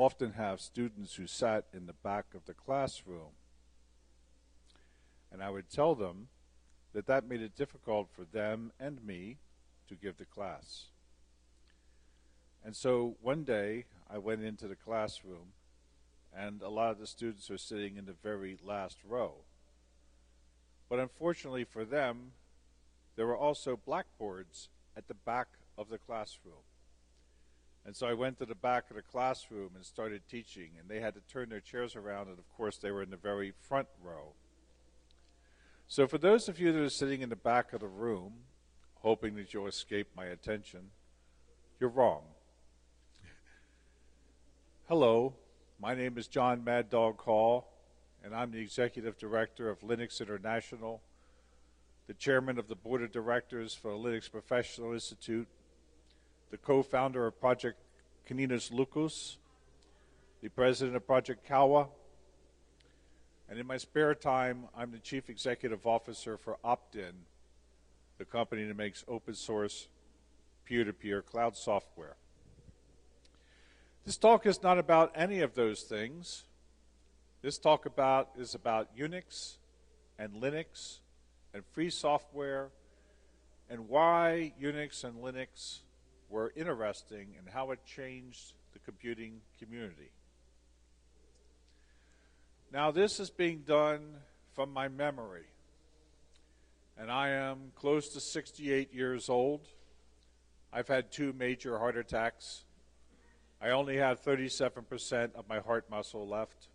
often have students who sat in the back of the classroom. And I would tell them that that made it difficult for them and me to give the class. And so one day I went into the classroom, and a lot of the students are sitting in the very last row. But unfortunately for them, there were also blackboards at the back of the classroom. And so I went to the back of the classroom and started teaching, and they had to turn their chairs around, and of course they were in the very front row. So for those of you that are sitting in the back of the room, hoping that you'll escape my attention, you're wrong. Hello, my name is John Maddog Hall, and I'm the Executive Director of Linux International, the Chairman of the Board of Directors for the Linux Professional Institute, the co-founder of Project Caninus Lucus, the President of Project Kawa, and in my spare time, I'm the Chief Executive Officer for Opt-in, the company that makes open source peer-to-peer cloud software. This talk is not about any of those things. This talk is about Unix and Linux and free software and why Unix and Linux were interesting and how it changed the computing community. Now, this is being done from my memory, and I am close to 68 years old. I've had 2 major heart attacks. I only have 37% of my heart muscle left,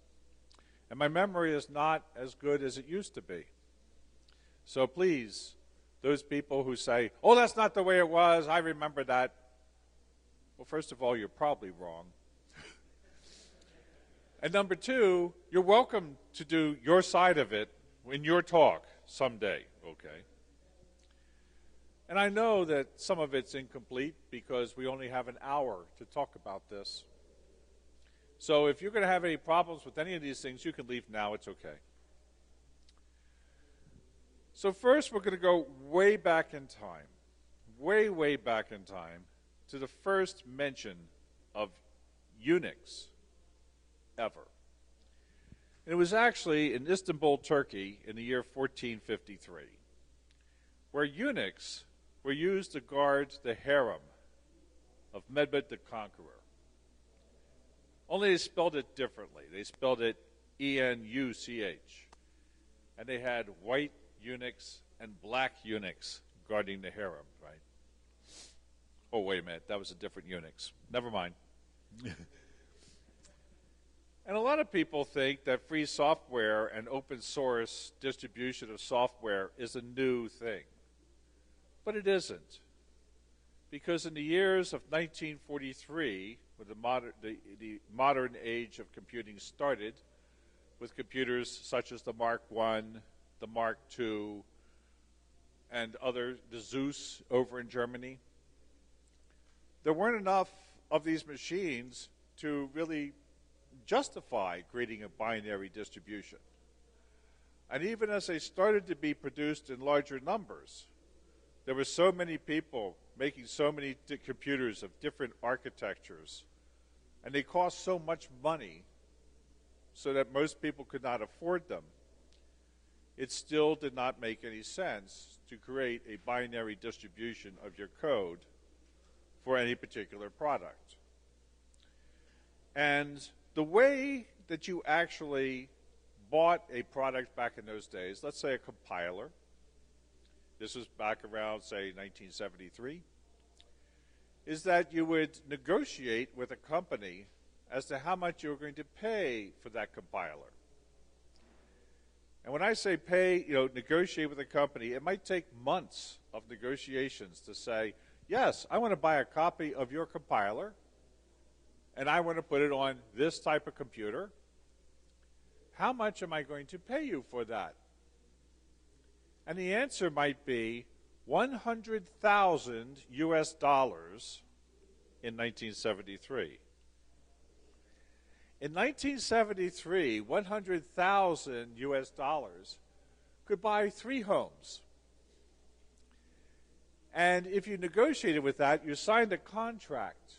and my memory is not as good as it used to be. So please, those people who say, oh, that's not the way it was, I remember that. Well, first of all, you're probably wrong. And number 2, you're welcome to do your side of it in your talk someday, okay? And I know that some of it's incomplete because we only have an hour to talk about this. So if you're going to have any problems with any of these things, you can leave now, it's okay. So first, we're going to go way back in time, way back in time, to the first mention of Unix ever. And it was actually in Istanbul, Turkey, in the year 1453, where Unix were used to guard the harem of Mehmed the Conqueror. Only they spelled it differently. They spelled it E-N-U-C-H. And they had white eunuchs and black eunuchs guarding the harem, right? Oh, wait a minute, that was a different Unix. Never mind. And a lot of people think that free software and open source distribution of software is a new thing. But it isn't. Because in the years of 1943, when the modern age of computing started, with computers such as the Mark I, the Mark II, and the Zeus over in Germany, there weren't enough of these machines to really justify creating a binary distribution. And even as they started to be produced in larger numbers, there were so many people making so many computers of different architectures, and they cost so much money so that most people could not afford them. It still did not make any sense to create a binary distribution of your code for any particular product. And the way that you actually bought a product back in those days, let's say a compiler, this was back around, say, 1973, is that you would negotiate with a company as to how much you were going to pay for that compiler. And when I say pay, negotiate with a company, it might take months of negotiations to say, yes, I want to buy a copy of your compiler, and I want to put it on this type of computer. How much am I going to pay you for that? And the answer might be 100,000 US dollars in 1973. In 1973, 100,000 US dollars could buy 3 homes. And if you negotiated with that, you signed a contract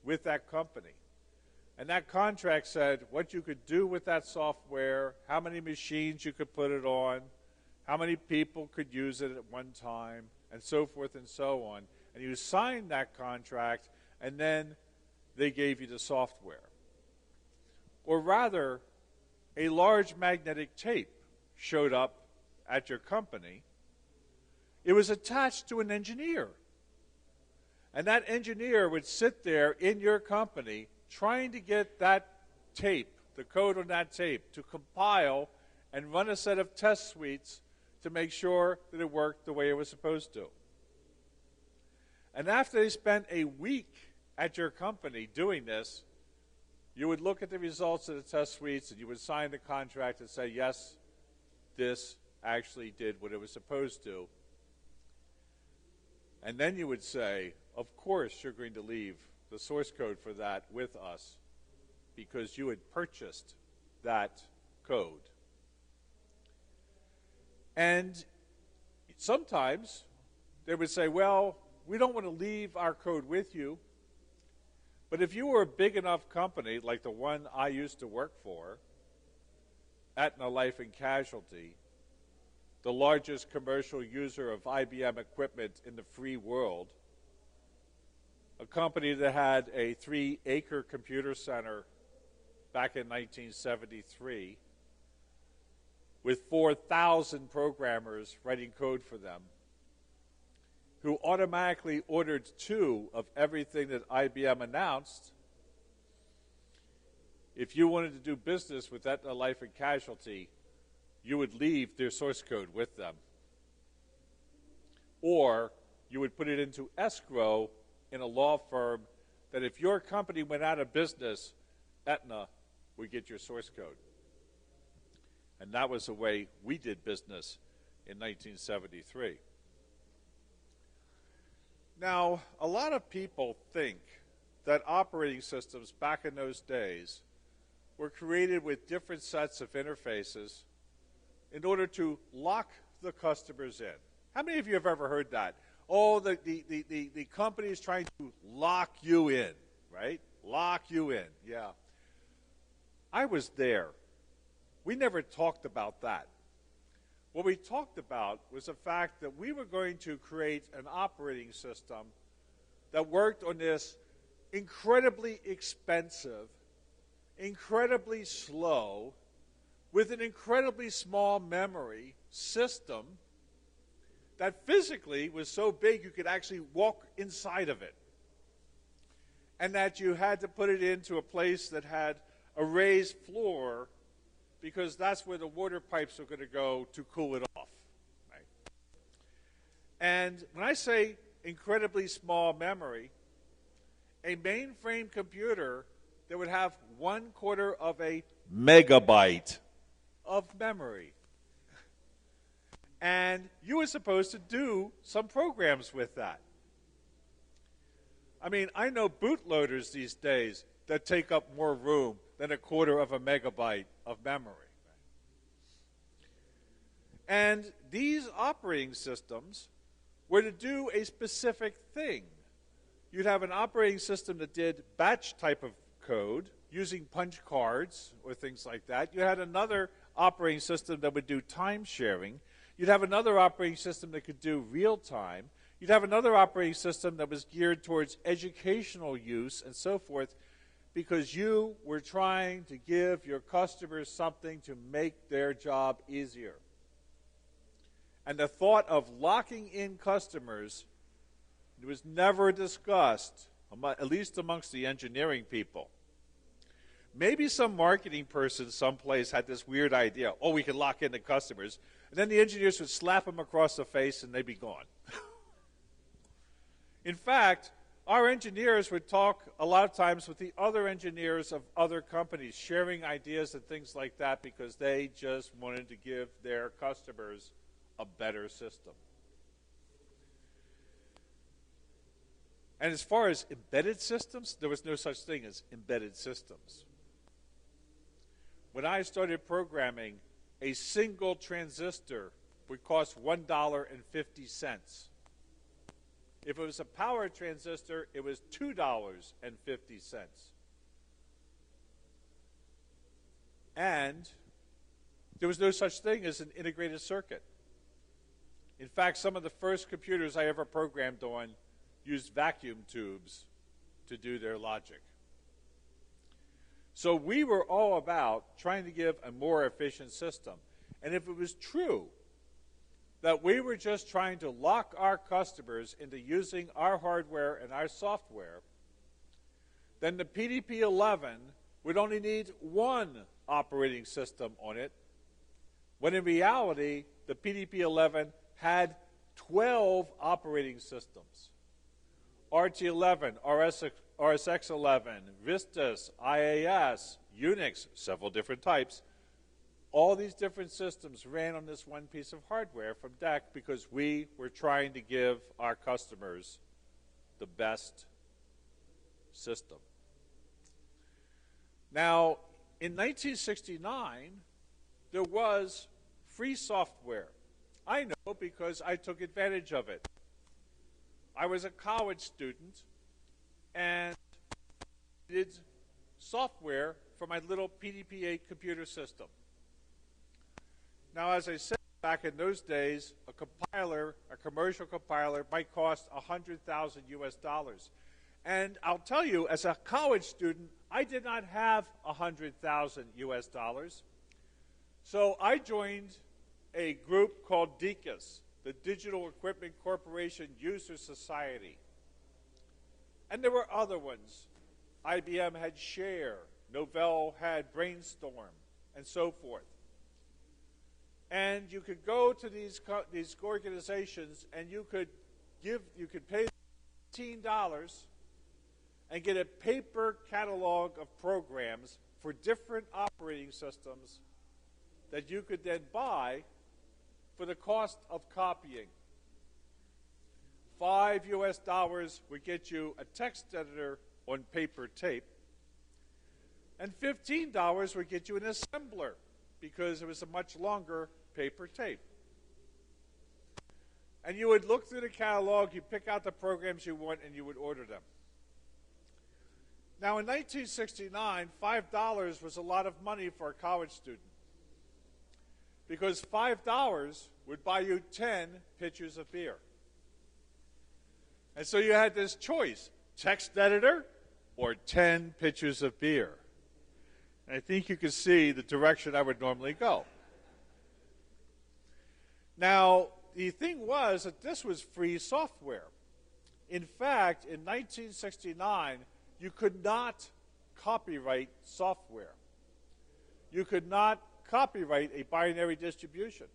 with that company. And And that contract said what you could do with that software, how many machines you could put it on, how many people could use it at one time, and so forth and so on. And you signed that contract, and then they gave you the software. Or rather, a large magnetic tape showed up at your company. It was attached to an engineer. And that engineer would sit there in your company trying to get that tape, the code on that tape, to compile and run a set of test suites to make sure that it worked the way it was supposed to. And after they spent a week at your company doing this, you would look at the results of the test suites and you would sign the contract and say, yes, this actually did what it was supposed to. And then you would say, of course you're going to leave the source code for that with us because you had purchased that code. And sometimes they would say, well, we don't want to leave our code with you, but if you were a big enough company like the one I used to work for, Aetna Life and Casualty, the largest commercial user of IBM equipment in the free world, a company that had a 3-acre computer center back in 1973 with 4,000 programmers writing code for them, who automatically ordered 2 of everything that IBM announced. If you wanted to do business with Aetna Life and Casualty, you would leave their source code with them. Or you would put it into escrow in a law firm that if your company went out of business, Aetna would get your source code. And that was the way we did business in 1973. Now, a lot of people think that operating systems back in those days were created with different sets of interfaces in order to lock the customers in. How many of you have ever heard that? Oh, the company is trying to lock you in, right? Lock you in, yeah. I was there. We never talked about that. What we talked about was the fact that we were going to create an operating system that worked on this incredibly expensive, incredibly slow, with an incredibly small memory system that physically was so big you could actually walk inside of it. And that you had to put it into a place that had a raised floor because that's where the water pipes are going to go to cool it off. Right? And when I say incredibly small memory, a mainframe computer that would have 1/4 of a megabyte of memory. And you were supposed to do some programs with that. I mean, I know bootloaders these days that take up more room than 1/4 of a megabyte of memory. And these operating systems were to do a specific thing. You'd have an operating system that did batch type of code using punch cards or things like that. You had another operating system that would do time sharing. You'd have another operating system that could do real time. You'd have another operating system that was geared towards educational use and so forth, because you were trying to give your customers something to make their job easier. And the thought of locking in customers was never discussed, at least amongst the engineering people. Maybe some marketing person someplace had this weird idea, oh, we can lock in the customers, and then the engineers would slap them across the face and they'd be gone. In fact, our engineers would talk a lot of times with the other engineers of other companies, sharing ideas and things like that, because they just wanted to give their customers a better system. And as far as embedded systems, there was no such thing as embedded systems. When I started programming, a single transistor would cost $1.50. If it was a power transistor, it was $2.50. And there was no such thing as an integrated circuit. In fact, some of the first computers I ever programmed on used vacuum tubes to do their logic. So we were all about trying to give a more efficient system. And if it was true that we were just trying to lock our customers into using our hardware and our software, then the PDP-11 would only need one operating system on it, when in reality, the PDP-11 had 12 operating systems. RT11, RSX11, Vistas, IAS, Unix, several different types. All these different systems ran on this one piece of hardware from DEC because we were trying to give our customers the best system. Now, in 1969, there was free software. I know because I took advantage of it. I was a college student and did software for my little PDP-8 computer system. Now, as I said, back in those days, a compiler, a commercial compiler, might cost $100,000 US. And I'll tell you, as a college student, I did not have $100,000 US. So I joined a group called DECUS, the Digital Equipment Corporation User Society. And there were other ones. IBM had Share, Novell had Brainstorm, and so forth. And you could go to these organizations and you could pay $15 and get a paper catalog of programs for different operating systems that you could then buy for the cost of copying. $5 US would get you a text editor on paper tape, and $15 would get you an assembler because it was a much longer paper tape. And you would look through the catalog, you pick out the programs you want, and you would order them. Now, in 1969, $5 was a lot of money for a college student because $5 would buy you 10 pitchers of beer. And so you had this choice, text editor or 10 pitchers of beer. And I think you can see the direction I would normally go. Now, the thing was that this was free software. In fact, in 1969, you could not copyright software. You could not copyright a binary distribution.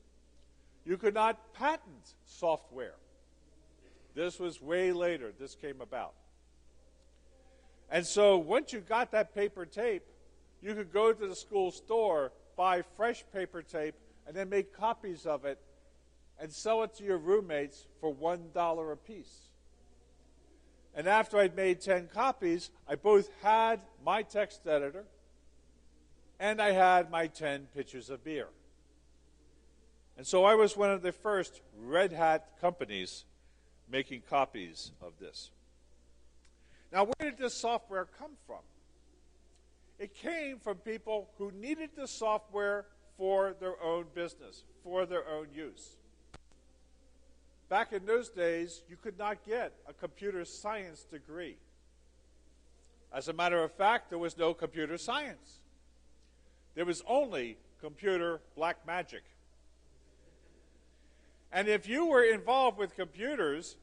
You could not patent software. This was way later. This came about. And so once you got that paper tape, you could go to the school store, buy fresh paper tape, and then make copies of it and sell it to your roommates for $1 a piece. And after I'd made 10 copies, I both had my text editor and I had my 10 pitchers of beer. And so I was one of the first Red Hat companies making copies of this. Now, where did this software come from? It came from people who needed the software for their own business, for their own use. Back in those days, you could not get a computer science degree. As a matter of fact, there was no computer science. There was only computer black magic. And if you were involved with computers,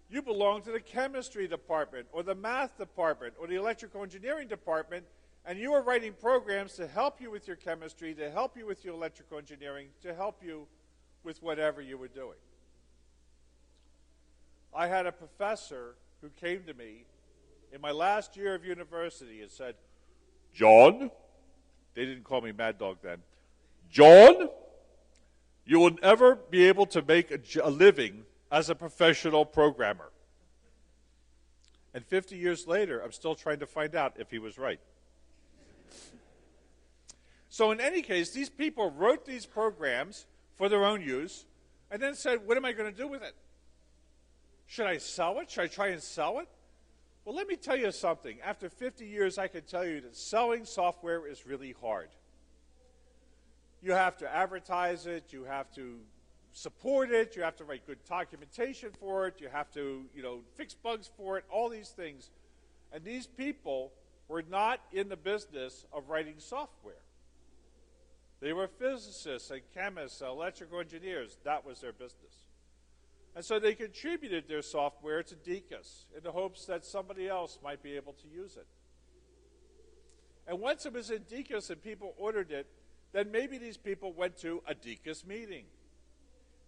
you belonged to the chemistry department or the math department or the electrical engineering department, and you were writing programs to help you with your chemistry, to help you with your electrical engineering, to help you with whatever you were doing. I had a professor who came to me in my last year of university and said, "John," they didn't call me Maddog then, "John, you will never be able to make a living as a professional programmer." And 50 years later, I'm still trying to find out if he was right. So in any case, these people wrote these programs for their own use and then said, what am I going to do with it? Should I sell it? Should I try and sell it? Well, let me tell you something. After 50 years, I can tell you that selling software is really hard. You have to advertise it, you have to support it, you have to write good documentation for it, you have to, fix bugs for it, all these things. And these people were not in the business of writing software. They were physicists and chemists and electrical engineers. That was their business. And so they contributed their software to Decus in the hopes that somebody else might be able to use it. And once it was in Decus and people ordered it, then maybe these people went to a Decus meeting.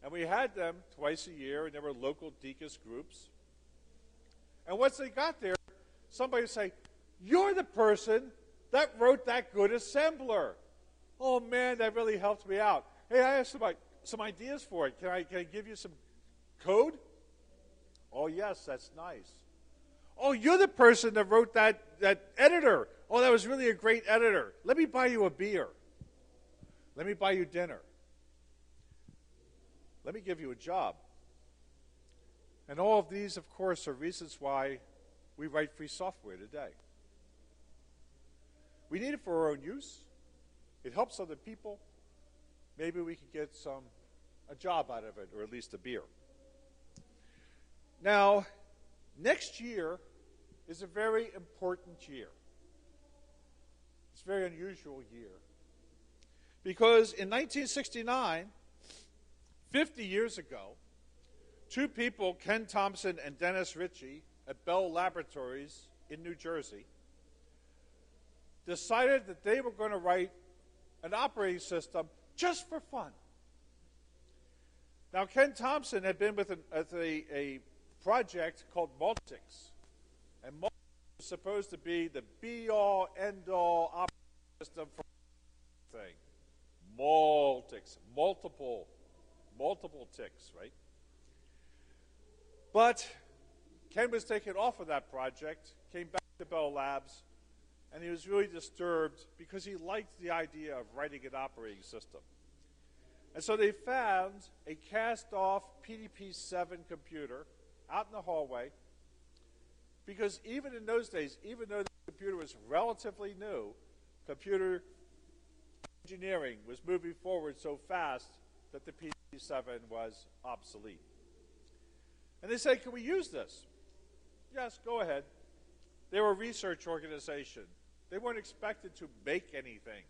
And we had them twice a year, and there were local Decus groups. And once they got there, somebody would say, "You're the person that wrote that good assembler. Oh, man, that really helped me out. Hey, I have some ideas for it. Can I give you some code?" "Oh, yes, that's nice." "Oh, you're the person that wrote that editor. Oh, that was really a great editor. Let me buy you a beer. Let me buy you dinner. Let me give you a job." And all of these, of course, are reasons why we write free software today. We need it for our own use. It helps other people. Maybe we could get a job out of it, or at least a beer. Now, next year is a very important year. It's a very unusual year. Because in 1969, 50 years ago, two people, Ken Thompson and Dennis Ritchie, at Bell Laboratories in New Jersey, decided that they were going to write an operating system just for fun. Now, Ken Thompson had been with a project called Multics. And Multics was supposed to be the be-all, end-all operating system for everything. Multics, multiple ticks, right? But Ken was taken off of that project, came back to Bell Labs, and he was really disturbed because he liked the idea of writing an operating system. And so they found a cast-off PDP-7 computer out in the hallway, because even in those days, even though the computer was relatively new, computer engineering was moving forward so fast that the PDP-7 was obsolete. And they said, "Can we use this?" "Yes, go ahead." They were a research organization. They weren't expected to make anything.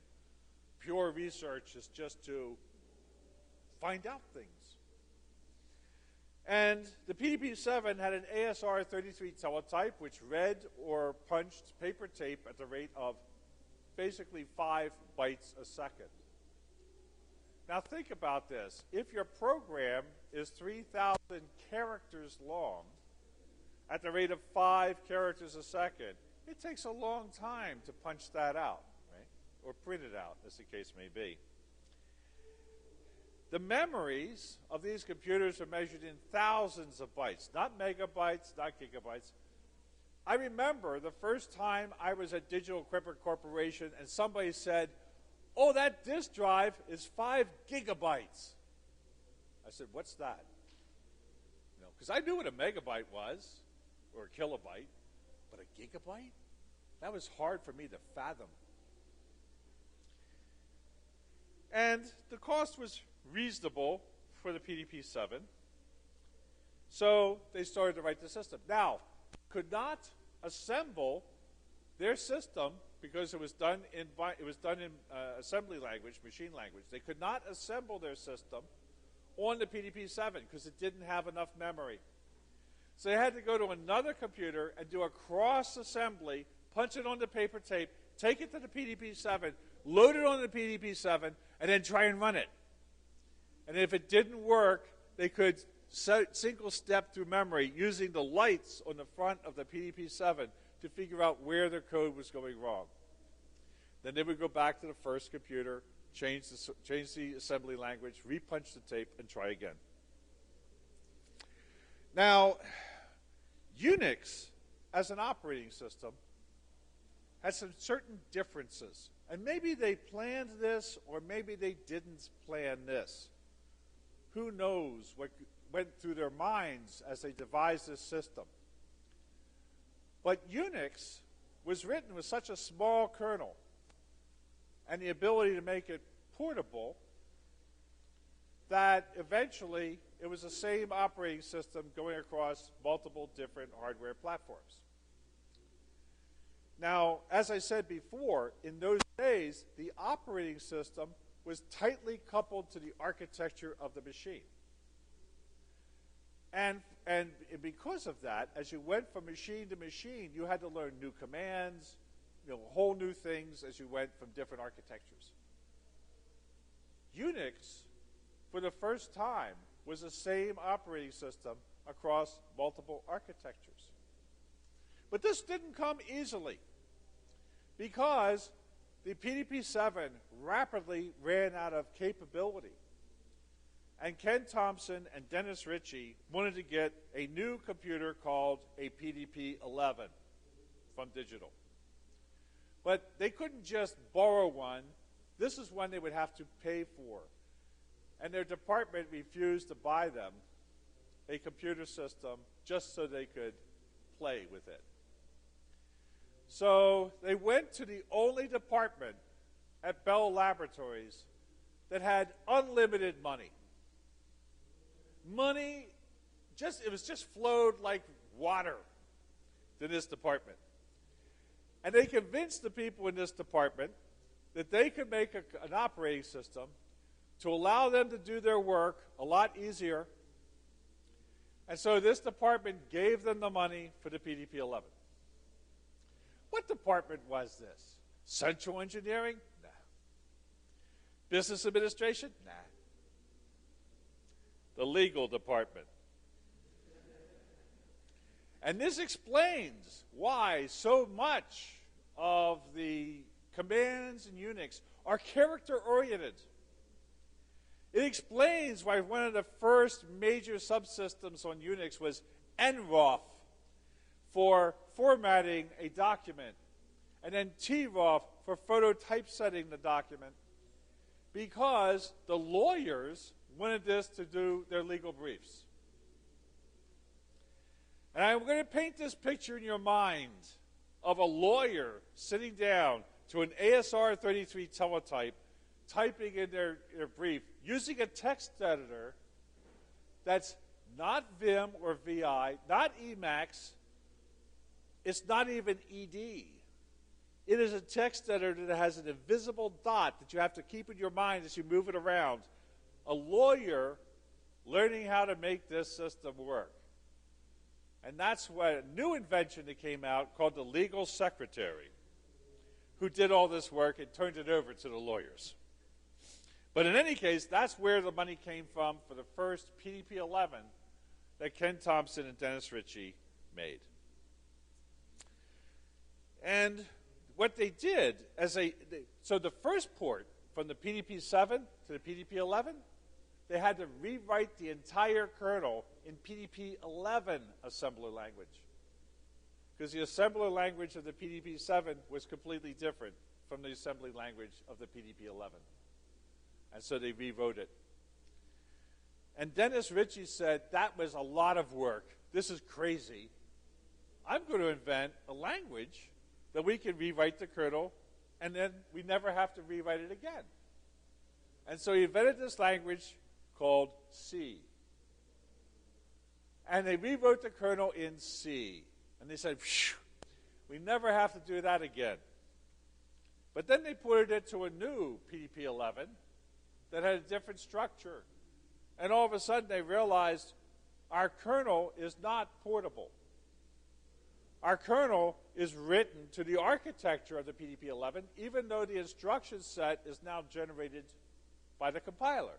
Pure research is just to find out things. And the PDP-7 had an ASR-33 teletype, which read or punched paper tape at the rate of basically 5 bytes a second. Now think about this. If your program is 3,000 characters long at the rate of 5 characters a second, it takes a long time to punch that out, right? Or print it out, as the case may be. The memories of these computers are measured in thousands of bytes, not megabytes, not gigabytes. I remember the first time I was at Digital Equipment Corporation and somebody said, "Oh, that disk drive is 5 gigabytes. I said, "What's that?" Because I knew what a megabyte was, or a kilobyte, but a gigabyte? That was hard for me to fathom. And the cost was reasonable for the PDP-7, so they started to write the system. Now, could not assemble their system because it was done in assembly language, machine language. They could not assemble their system on the PDP-7 because it didn't have enough memory. So they had to go to another computer and do a cross-assembly, punch it onto paper tape, take it to the PDP-7, load it on the PDP-7, and then try and run it. And if it didn't work, they could single step through memory using the lights on the front of the PDP-7 to figure out where their code was going wrong. Then they would go back to the first computer, change the assembly language, repunch the tape, and try again. Now, Unix, as an operating system, has some certain differences. And maybe they planned this, or maybe they didn't plan this. Who knows what went through their minds as they devised this system. But Unix was written with such a small kernel and the ability to make it portable that eventually it was the same operating system going across multiple different hardware platforms. Now, as I said before, in those days, the operating system was tightly coupled to the architecture of the machine. And because of that, as you went from machine to machine, you had to learn new commands, whole new things as you went from different architectures. Unix, for the first time, was the same operating system across multiple architectures. But this didn't come easily, because the PDP-7 rapidly ran out of capability. And Ken Thompson and Dennis Ritchie wanted to get a new computer called a PDP-11 from Digital. But they couldn't just borrow one. This is one they would have to pay for. And their department refused to buy them a computer system just so they could play with it. So they went to the only department at Bell Laboratories that had unlimited money. It was just flowed like water to this department. And they convinced the people in this department that they could make an operating system to allow them to do their work a lot easier. And so this department gave them the money for the PDP-11. What department was this? Central engineering? Nah. Business administration? Nah. The legal department. And this explains why so much of the commands in Unix are character-oriented. It explains why one of the first major subsystems on Unix was nroff for formatting a document, and then troff for phototypesetting the document, because the lawyers wanted this to do their legal briefs. And I'm going to paint this picture in your mind of a lawyer sitting down to an ASR-33 teletype, typing in their brief, using a text editor that's not Vim or VI, not Emacs, it's not even ED. It is a text editor that has an invisible dot that you have to keep in your mind as you move it around. A lawyer learning how to make this system work. And that's what a new invention that came out called the legal secretary, who did all this work and turned it over to the lawyers. But in any case, that's where the money came from for the first PDP-11 that Ken Thompson and Dennis Ritchie made. And what they did, so the first port from the PDP-7 to the PDP-11, they had to rewrite the entire kernel in PDP-11 assembler language, because the assembler language of the PDP-7 was completely different from the assembly language of the PDP-11. And so they rewrote it. And Dennis Ritchie said, that was a lot of work. This is crazy. I'm going to invent a language that we can rewrite the kernel, and then we never have to rewrite it again. And so he invented this language called C. And they rewrote the kernel in C. And they said, we never have to do that again. But then they ported it to a new PDP-11 that had a different structure. And all of a sudden they realized our kernel is not portable. Our kernel is written to the architecture of the PDP-11, even though the instruction set is now generated by the compiler.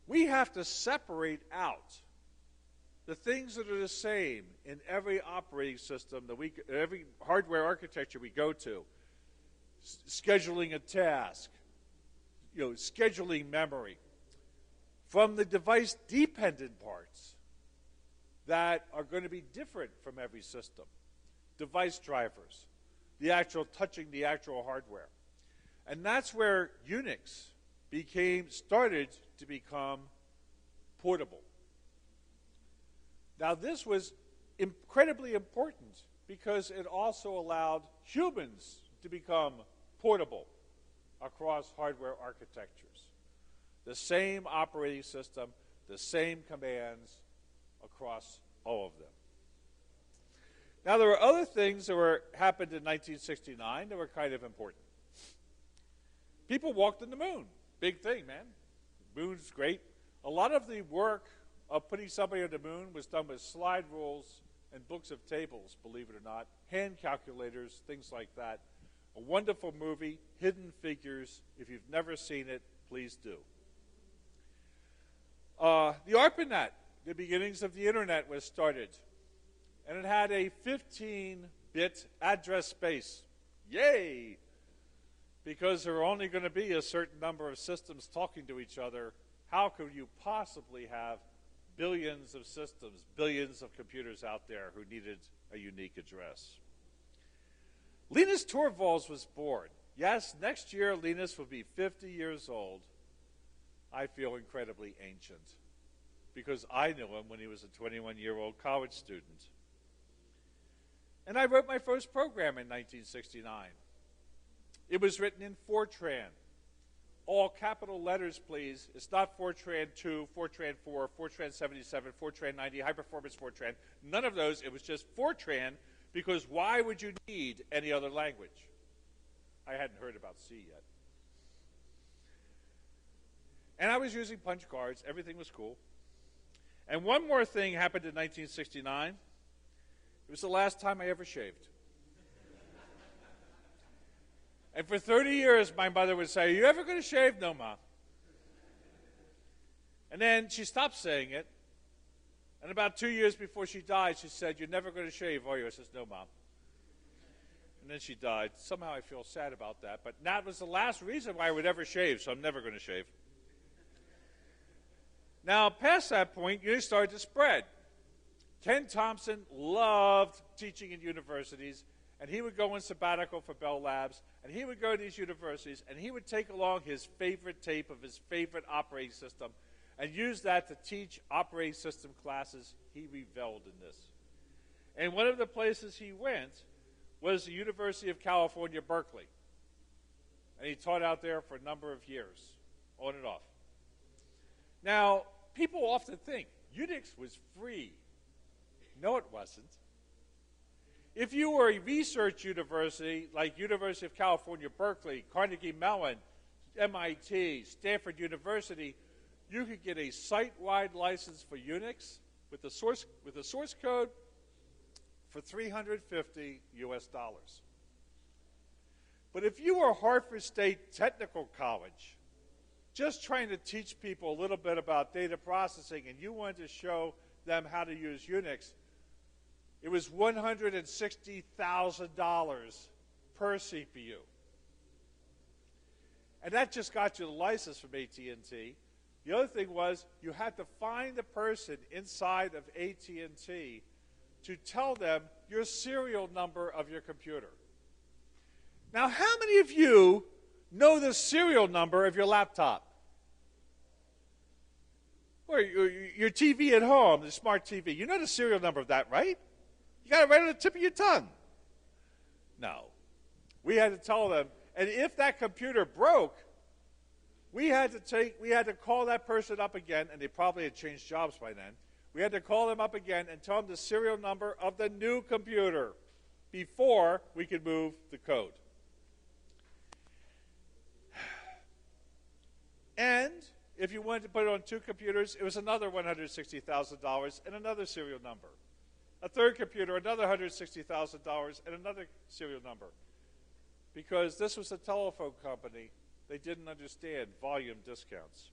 We have to separate out the things that are the same in every operating system, every hardware architecture we go to. Scheduling a task, scheduling memory, from the device-dependent parts that are going to be different from every system. Device drivers, touching the actual hardware. And that's where Unix started to become portable. Now, this was incredibly important because it also allowed humans to become portable across hardware architectures. The same operating system, the same commands across all of them. Now, there were other things that happened in 1969 that were kind of important. People walked on the moon. Big thing, man. The moon's great. A lot of the work of putting somebody on the moon was done with slide rules and books of tables, believe it or not, hand calculators, things like that. A wonderful movie, Hidden Figures. If you've never seen it, please do. The ARPANET, the beginnings of the internet, was started. And it had a 15-bit address space. Yay! Because there are only going to be a certain number of systems talking to each other. How could you possibly have billions of systems, billions of computers out there who needed a unique address? Linus Torvalds was born. Yes, next year Linus will be 50 years old. I feel incredibly ancient because I knew him when he was a 21-year-old college student. And I wrote my first program in 1969. It was written in Fortran. All capital letters, please. It's not Fortran 2, Fortran 4, Fortran 77, Fortran 90, High Performance Fortran. None of those. It was just Fortran, because why would you need any other language? I hadn't heard about C yet. And I was using punch cards. Everything was cool. And one more thing happened in 1969. It was the last time I ever shaved. And for 30 years, my mother would say, "Are you ever going to shave?" "No, Ma." And then she stopped saying it. And about 2 years before she died, she said, "You're never going to shave, are you?" I said, "No, Mom." And then she died. Somehow I feel sad about that. But that was the last reason why I would ever shave, so I'm never going to shave. Now, past that point, Unix started to spread. Ken Thompson loved teaching in universities, and he would go on sabbatical for Bell Labs, and he would go to these universities, and he would take along his favorite tape of his favorite operating system and use that to teach operating system classes. He reveled in this. And one of the places he went was the University of California, Berkeley. And he taught out there for a number of years, on and off. Now, people often think Unix was free. No, it wasn't. If you were a research university like University of California, Berkeley, Carnegie Mellon, MIT, Stanford University, you could get a site-wide license for Unix with the source code for $350 US. But if you were Hartford State Technical College, just trying to teach people a little bit about data processing, and you wanted to show them how to use Unix, it was $160,000 per CPU. And that just got you the license from AT&T. The other thing was you had to find the person inside of AT&T to tell them your serial number of your computer. Now, how many of you know the serial number of your laptop? Or your TV at home, the smart TV. You know the serial number of that, right? You got it right on the tip of your tongue. No. We had to tell them, and if that computer broke, we had to call that person up again, and they probably had changed jobs by then. We had to call them up again and tell them the serial number of the new computer before we could move the code. And if you wanted to put it on two computers, it was another $160,000 and another serial number. A third computer, another $160,000 and another serial number. Because this was a telephone company, they didn't understand volume discounts.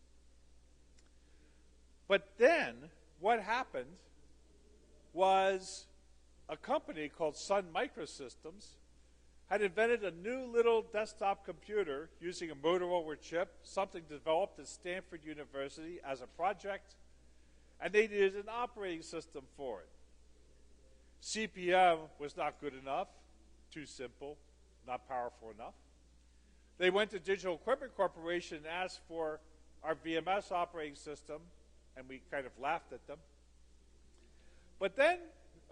But then, what happened was a company called Sun Microsystems had invented a new little desktop computer using a Motorola chip, something developed at Stanford University as a project, and they needed an operating system for it. CPM was not good enough, too simple, not powerful enough. They went to Digital Equipment Corporation and asked for our VMS operating system, and we kind of laughed at them. But then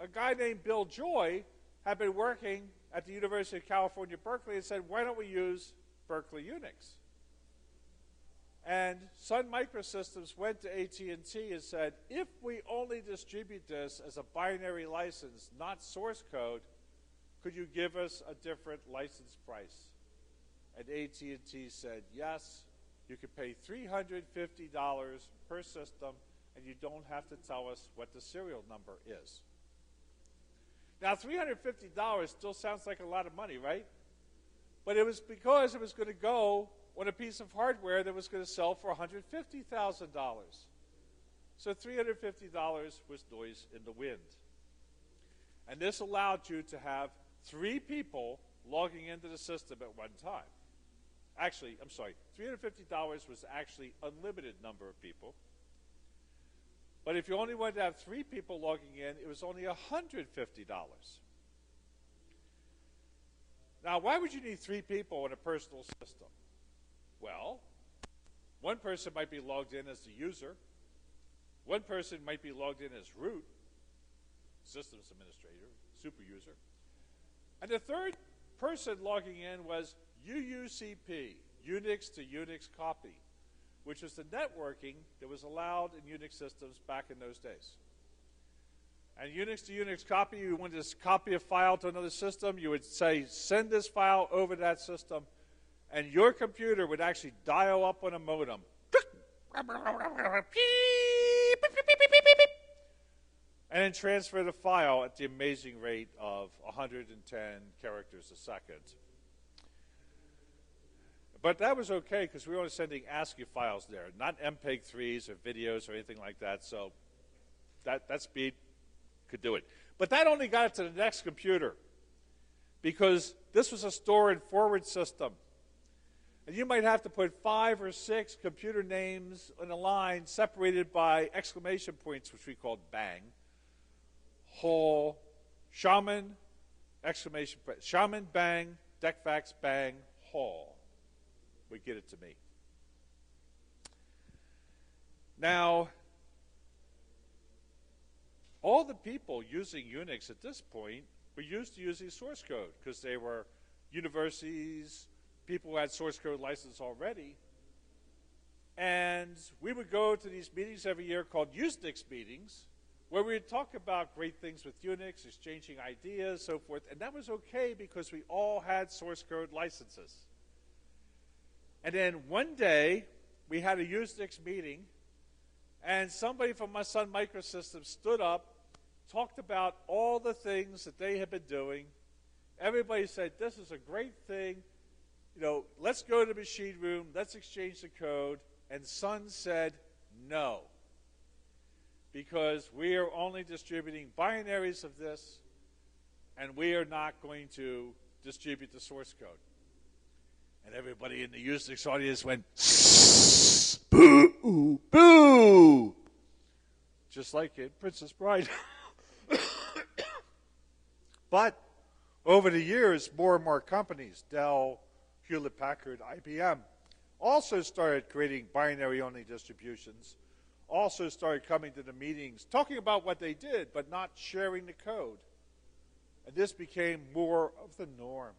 a guy named Bill Joy had been working at the University of California, Berkeley, and said, why don't we use Berkeley Unix. And Sun Microsystems went to AT&T and said, if we only distribute this as a binary license, not source code, could you give us a different license price? And AT&T said, yes, you could pay $350 per system, and you don't have to tell us what the serial number is. Now, $350 still sounds like a lot of money, right? But it was because it was going to go on a piece of hardware that was going to sell for $150,000. So $350 was noise in the wind. And this allowed you to have 3 people logging into the system at one time. Actually, I'm sorry, $350 was actually unlimited number of people. But if you only wanted to have 3 people logging in, it was only $150. Now, why would you need 3 people in a personal system? Well, one person might be logged in as the user. One person might be logged in as root, systems administrator, super user. And the third person logging in was UUCP, Unix to Unix copy, which was the networking that was allowed in Unix systems back in those days. And Unix to Unix copy, you wanted to copy a file to another system, you would say, send this file over to that system, and your computer would actually dial up on a modem. And then transfer the file at the amazing rate of 110 characters a second. But that was okay because we were only sending ASCII files there, not MPEG-3s or videos or anything like that, so that speed could do it. But that only got it to the next computer because this was a store and forward system. And you might have to put 5 or 6 computer names in a line separated by exclamation points, which we called bang. Hall, shaman, exclamation point. Shaman, bang, decfax, bang, hall. Would get it to me. Now, all the people using Unix at this point were used to using source code because they were universities, people who had source code license already. And we would go to these meetings every year called Unix meetings, where we would talk about great things with Unix, exchanging ideas, so forth. And that was okay because we all had source code licenses. And then one day, we had a Unix meeting, and somebody from my Sun Microsystems stood up, talked about all the things that they had been doing. Everybody said, this is a great thing. You know, let's go to the machine room, let's exchange the code. And Sun said, no. Because we are only distributing binaries of this, and we are not going to distribute the source code. And everybody in the Unix audience went, boo, boo, just like in Princess Bride. But over the years, more and more companies, Dell, Hewlett-Packard, IBM, also started creating binary-only distributions, also started coming to the meetings, talking about what they did, but not sharing the code. And this became more of the norm.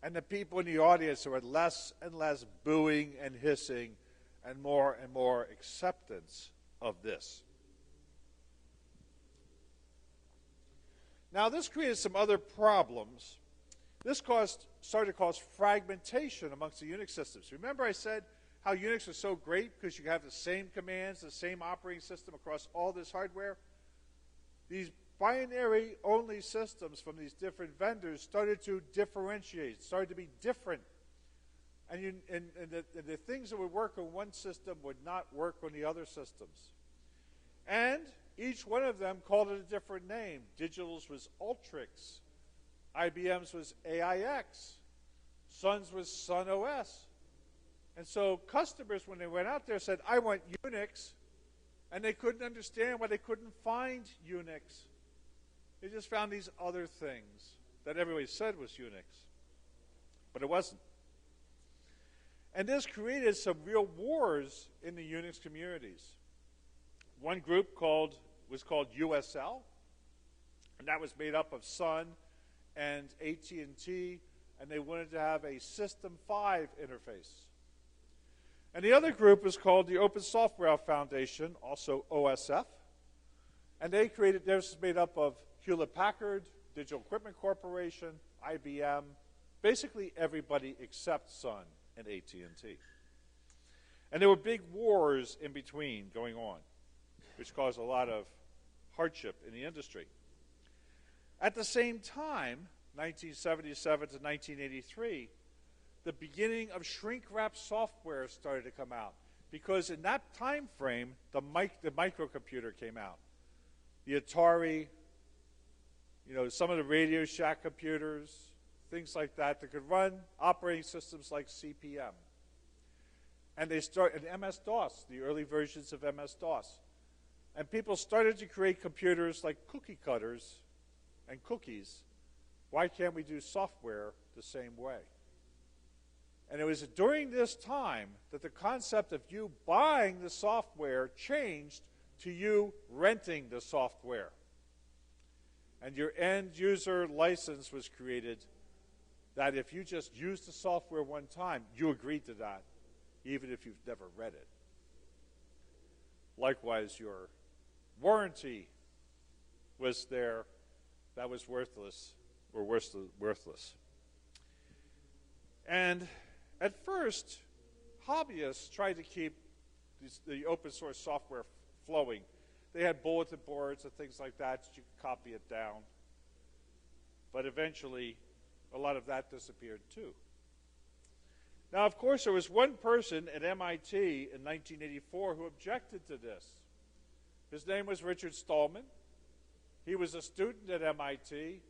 And the people in the audience were less and less booing and hissing and more acceptance of this. Now, this created some other problems. This started to cause fragmentation amongst the Unix systems. Remember I said how Unix was so great because you have the same commands, the same operating system across all this hardware? These binary-only systems from these different vendors started to differentiate, started to be different. And the things that would work on one system would not work on the other systems. And each one of them called it a different name. Digital's was Ultrix. IBM's was AIX. Sun's was Sun OS. And so customers, when they went out there, said, I want Unix. And they couldn't understand why they couldn't find Unix. They just found these other things that everybody said was Unix. But it wasn't. And this created some real wars in the Unix communities. One group was called USL, and that was made up of Sun and AT&T and they wanted to have a System 5 interface. And the other group was called the Open Software Foundation, also OSF, and they created, theirs is made up of Hewlett-Packard, Digital Equipment Corporation, IBM, basically everybody except Sun and AT&T. And there were big wars in between going on, which caused a lot of hardship in the industry. At the same time, 1977 to 1983, the beginning of shrink-wrap software started to come out, because in that time frame, the microcomputer came out. The Atari, some of the Radio Shack computers, things like that could run operating systems like CP/M. And they started MS-DOS, the early versions of MS-DOS. And people started to create computers like cookie cutters and cookies. Why can't we do software the same way? And it was during this time that the concept of you buying the software changed to you renting the software. And your end user license was created that if you just used the software one time, you agreed to that, even if you've never read it. Likewise, your warranty was there. That was worthless or worthless. And at first, hobbyists tried to keep the open source software flowing. They had bulletin boards and things like that you could copy it down. But eventually, a lot of that disappeared too. Now, of course, there was one person at MIT in 1984 who objected to this. His name was Richard Stallman. He was a student at MIT,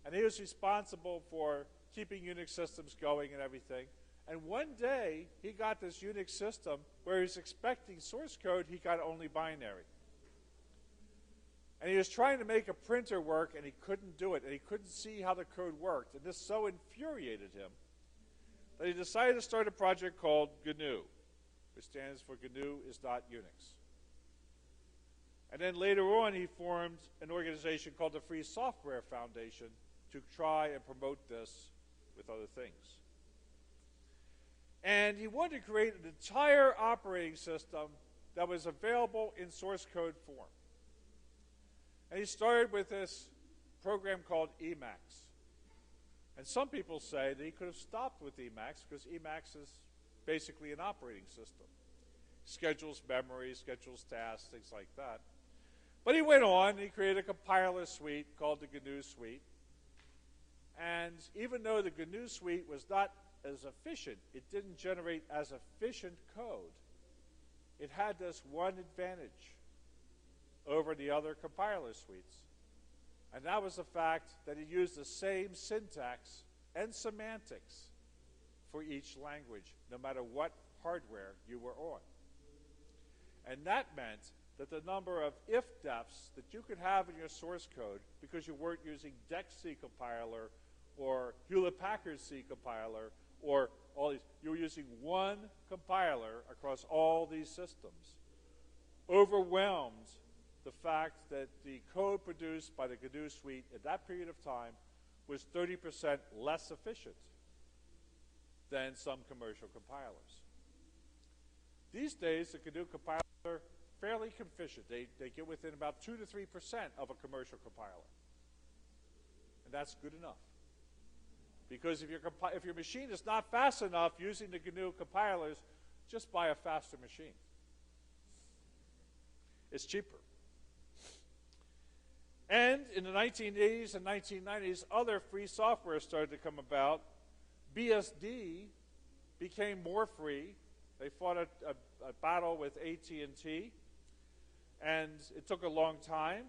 and he was responsible for keeping Unix systems going and everything. And one day, he got this Unix system where he was expecting source code, he got only binary. And he was trying to make a printer work, and he couldn't do it, and he couldn't see how the code worked. And this so infuriated him that he decided to start a project called GNU, which stands for GNU is not Unix. And then later on, he formed an organization called the Free Software Foundation to try and promote this with other things. And he wanted to create an entire operating system that was available in source code form. And he started with this program called Emacs. And some people say that he could have stopped with Emacs because Emacs is basically an operating system. Schedules memory, schedules tasks, things like that. But he went on and he created a compiler suite called the GNU suite. And even though the GNU suite was not as efficient, it didn't generate as efficient code. It had this one advantage over the other compiler suites. And that was the fact that it used the same syntax and semantics for each language, no matter what hardware you were on. And that meant that the number of if-defs that you could have in your source code, because you weren't using DEC-C compiler or Hewlett-Packard C compiler or all these, you were using one compiler across all these systems, overwhelmed the fact that the code produced by the GNU suite at that period of time was 30% less efficient than some commercial compilers. These days, the GNU compilers are fairly efficient. They get within about 2 to 3% of a commercial compiler. And that's good enough. Because if your machine is not fast enough using the GNU compilers, just buy a faster machine. It's cheaper. And in the 1980s and 1990s, other free software started to come about. BSD became more free. They fought a battle with AT&T, and it took a long time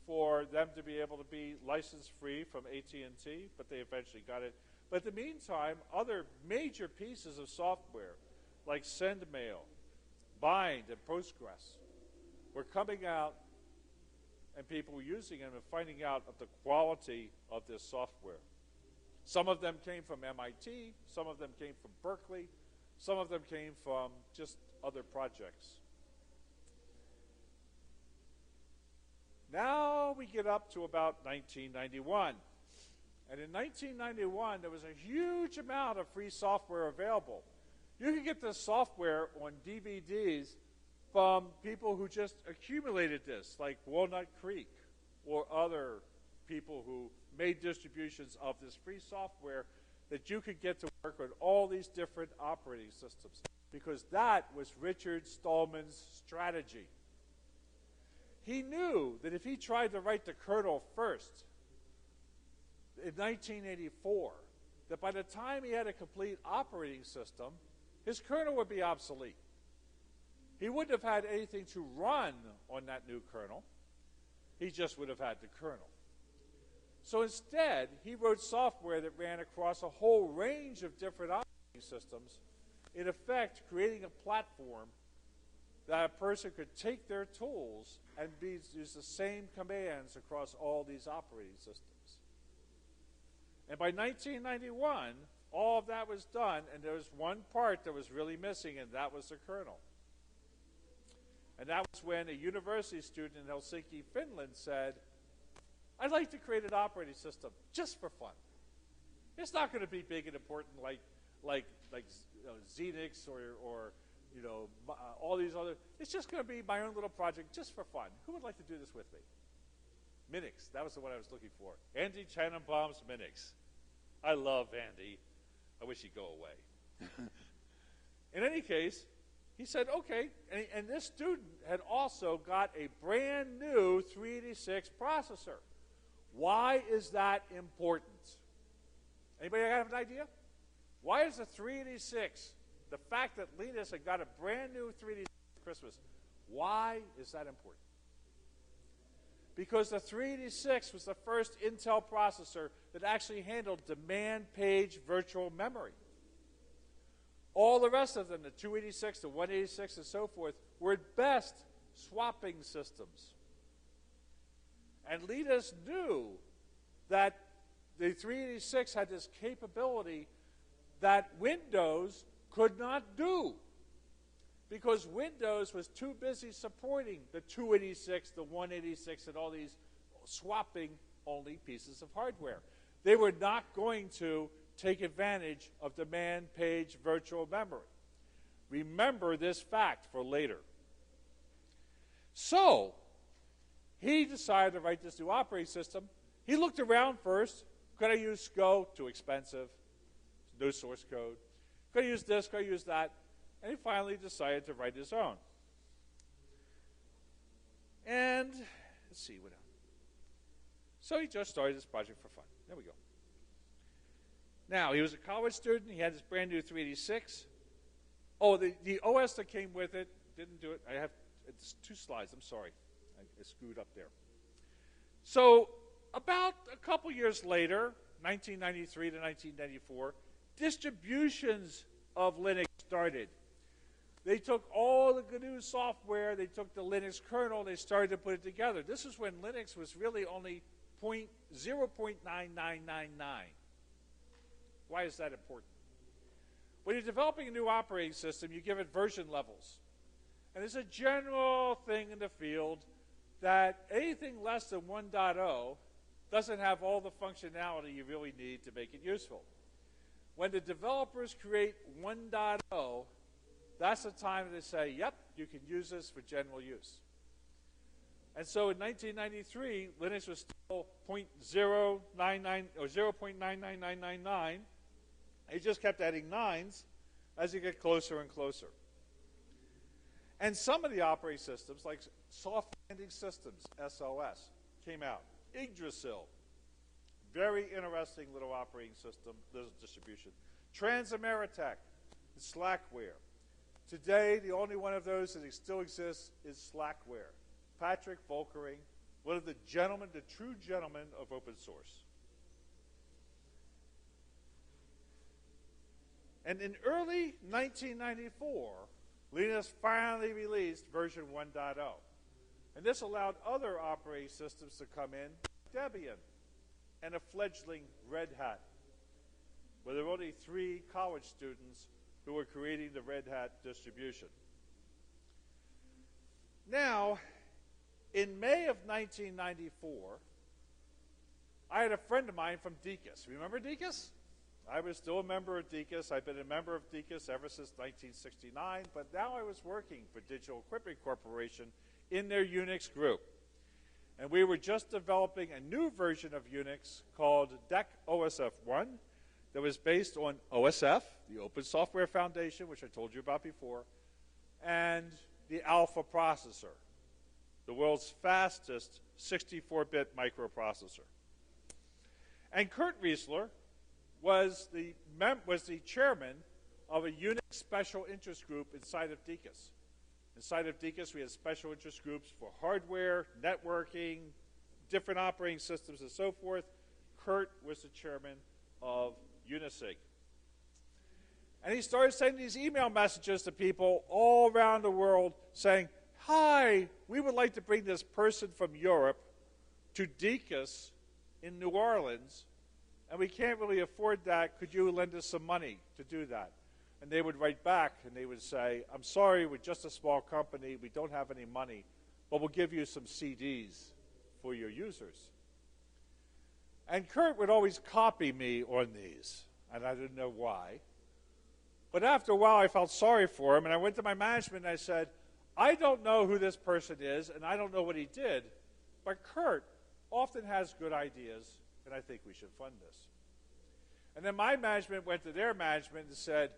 for them to be able to be license-free from AT&T, but they eventually got it. But in the meantime, other major pieces of software, like SendMail, Bind, and Postgres, were coming out, and people were using them and finding out of the quality of this software. Some of them came from MIT, some of them came from Berkeley, some of them came from just other projects. Now we get up to about 1991. And in 1991, there was a huge amount of free software available. You could get this software on DVDs from people who just accumulated this, like Walnut Creek or other people who made distributions of this free software that you could get to work on all these different operating systems, because that was Richard Stallman's strategy. He knew that if he tried to write the kernel first in 1984, that by the time he had a complete operating system, his kernel would be obsolete. He wouldn't have had anything to run on that new kernel. He just would have had the kernel. So instead, he wrote software that ran across a whole range of different operating systems, in effect creating a platform that a person could take their tools and use the same commands across all these operating systems. And by 1991, all of that was done, and there was one part that was really missing, and that was the kernel. And that was when a university student in Helsinki, Finland said, I'd like to create an operating system just for fun. It's not going to be big and important like Xenix or all these other. It's just going to be my own little project just for fun. Who would like to do this with me? Minix, that was the one I was looking for. Andy Tannenbaum's Minix. I love Andy. I wish he'd go away. In any case, he said, okay, and this student had also got a brand new 386 processor. Why is that important? Anybody have an idea? Why is the 386, the fact that Linus had got a brand new 386 for Christmas, why is that important? Because the 386 was the first Intel processor that actually handled demand page virtual memory. All the rest of them, the 286, the 186, and so forth, were at best swapping systems. And Linus knew that the 386 had this capability that Windows could not do, because Windows was too busy supporting the 286, the 186, and all these swapping-only pieces of hardware. They were not going to take advantage of demand page virtual memory. Remember this fact for later. So, he decided to write this new operating system. He looked around first. Could I use SCO? Too expensive. No source code. Could I use this? Could I use that? And he finally decided to write his own. And let's see what else. So he just started this project for fun. There we go. Now, he was a college student. He had this brand new 386. Oh, the OS that came with it didn't do it. It's 2 slides. I'm sorry. I screwed up there. So about a couple years later, 1993 to 1994, distributions of Linux started. They took all the GNU software, they took the Linux kernel, they started to put it together. This is when Linux was really only 0.9999. Why is that important? When you're developing a new operating system, you give it version levels. And there's a general thing in the field that anything less than 1.0 doesn't have all the functionality you really need to make it useful. When the developers create 1.0, that's the time they say, yep, you can use this for general use. And so in 1993, Linux was still 0.099 or 0.99999. It just kept adding 9s as you get closer and closer. And some of the operating systems, like Soft Landing Systems, SLS, came out. Yggdrasil, very interesting little operating system, little distribution. Transameritek, Slackware. Today, the only one of those that still exists is Slackware. Patrick Volkering, one of the gentlemen, the true gentlemen of open source. And in early 1994, Linus finally released version 1.0. And this allowed other operating systems to come in, Debian, and a fledgling Red Hat, where there were only 3 college students who were creating the Red Hat distribution. Now, in May of 1994, I had a friend of mine from DECUS. Remember DECUS? I was still a member of DECUS. I've been a member of DECUS ever since 1969, but now I was working for Digital Equipment Corporation in their Unix group. And we were just developing a new version of Unix called DEC OSF1 that was based on OSF, the Open Software Foundation, which I told you about before, and the Alpha processor, the world's fastest 64-bit microprocessor. And Kurt Riesler was the chairman of a Unix special interest group inside of DECUS. Inside of DECUS, we had special interest groups for hardware, networking, different operating systems, and so forth. Kurt was the chairman of Unisig. And he started sending these email messages to people all around the world saying, hi, we would like to bring this person from Europe to DECUS in New Orleans, and we can't really afford that. Could you lend us some money to do that? And they would write back, and they would say, I'm sorry, we're just a small company. We don't have any money, but we'll give you some CDs for your users. And Kurt would always copy me on these, and I didn't know why. But after a while, I felt sorry for him, and I went to my management, and I said, I don't know who this person is, and I don't know what he did, but Kurt often has good ideas, and I think we should fund this. And then my management went to their management and said,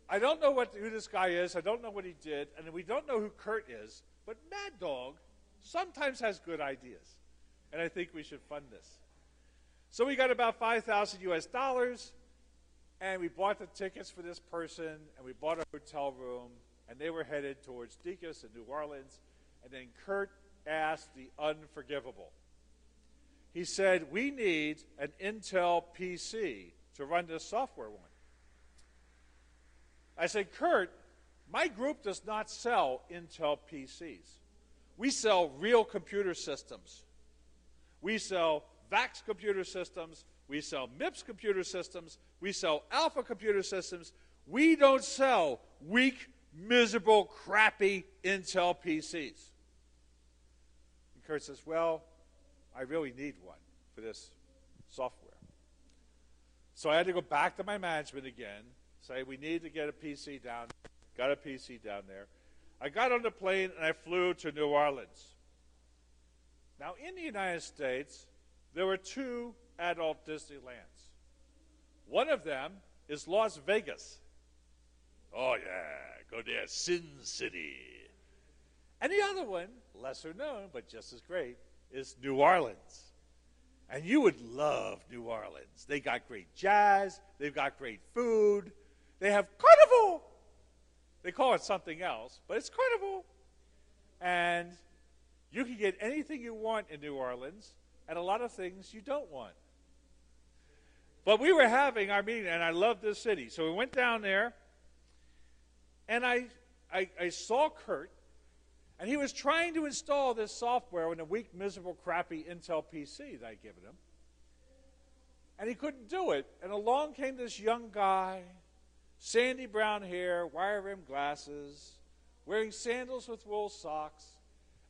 I don't know who this guy is, I don't know what he did, and we don't know who Kurt is, but Maddog sometimes has good ideas, and I think we should fund this. So we got about $5,000 US, and we bought the tickets for this person, and we bought a hotel room, and they were headed towards DECUS in New Orleans, and then Kurt asked the unforgivable. He said, we need an Intel PC to run this software on. I said, Kurt, my group does not sell Intel PCs. We sell real computer systems. We sell VAX computer systems. We sell MIPS computer systems. We sell Alpha computer systems. We don't sell weak, miserable, crappy Intel PCs. And Kurt says, well, I really need one for this software. So I had to go back to my management again, say we need to get a PC down there. Got a PC down there. I got on the plane and I flew to New Orleans. Now in the United States, there were two adult Disneylands. One of them is Las Vegas. Oh yeah, go there, Sin City. And the other one, lesser known but just as great, is New Orleans. And you would love New Orleans. They got great jazz. They've got great food. They have carnival. They call it something else, but it's carnival. And you can get anything you want in New Orleans and a lot of things you don't want. But we were having our meeting, and I love this city. So we went down there, and I saw Kurt, and he was trying to install this software on a weak, miserable, crappy Intel PC that I'd given him. And he couldn't do it. And along came this young guy, sandy brown hair, wire-rimmed glasses, wearing sandals with wool socks.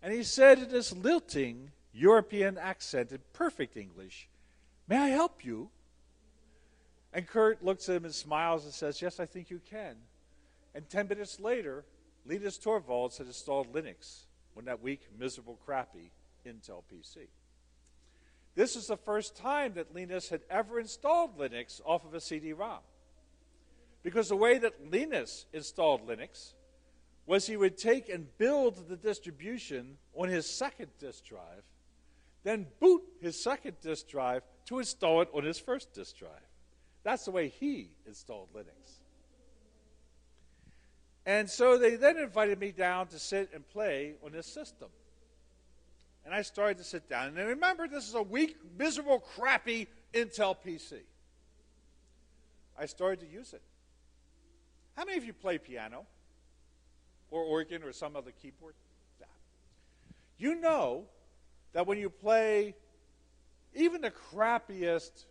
And he said in this lilting European accent in perfect English, may I help you? And Kurt looks at him and smiles and says, yes, I think you can. And 10 minutes later, Linus Torvalds had installed Linux on that weak, miserable, crappy Intel PC. This is the first time that Linus had ever installed Linux off of a CD-ROM. Because the way that Linus installed Linux was he would take and build the distribution on his second disk drive, then boot his second disk drive to install it on his first disk drive. That's the way he installed Linux. And so they then invited me down to sit and play on this system. And I started to sit down. And remember, this is a weak, miserable, crappy Intel PC. I started to use it. How many of you play piano or organ or some other keyboard? Yeah. You know that when you play even the crappiest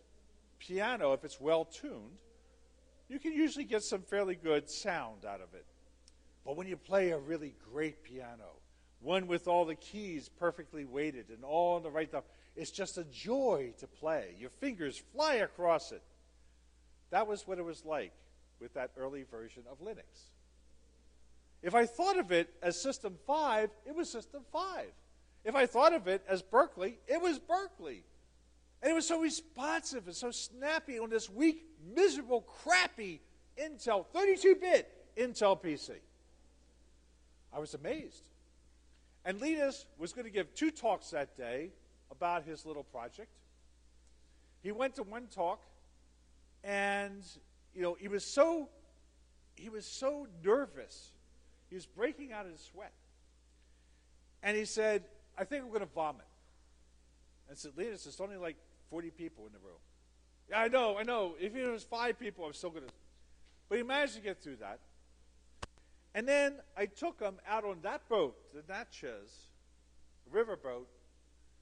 piano, if it's well-tuned, you can usually get some fairly good sound out of it. But when you play a really great piano, one with all the keys perfectly weighted and all in the right time, It's just a joy to play. Your fingers fly across it. That was what it was like with that early version of Linux. If I thought of it as System 5, it was System 5. If I thought of it as Berkeley, it was Berkeley. And it was so responsive and so snappy on this weak, miserable, crappy Intel, 32-bit Intel PC. I was amazed. And Linus was going to give 2 talks that day about his little project. He went to one talk, and he was so nervous. He was breaking out in sweat. And he said, I think I'm going to vomit. I said, Linus, there's only like 40 people in the room. Yeah, I know. If it was 5 people, I'm still going to. But he managed to get through that. And then I took him out on that boat, the Natchez riverboat.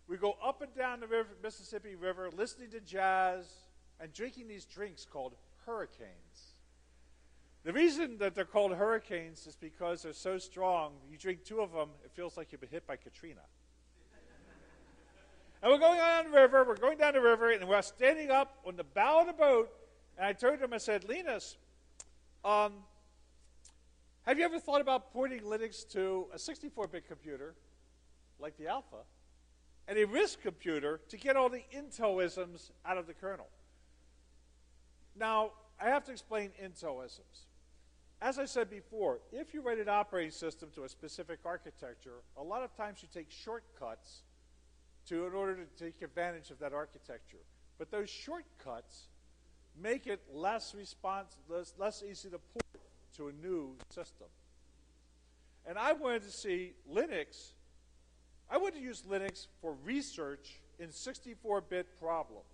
We go up and down the Mississippi River, listening to jazz and drinking these drinks called hurricanes. The reason that they're called hurricanes is because they're so strong. You drink 2 of them, it feels like you've been hit by Katrina. And we're going down the river, and we're standing up on the bow of the boat, and I turned to him and said, Linus, have you ever thought about porting Linux to a 64-bit computer, like the Alpha, and a RISC computer to get all the Intel-isms out of the kernel? Now, I have to explain Intel-isms. As I said before, if you write an operating system to a specific architecture, a lot of times you take shortcuts in order to take advantage of that architecture. But those shortcuts make it less easy to port to a new system. And I wanted to see Linux, I wanted to use Linux for research in 64-bit problems.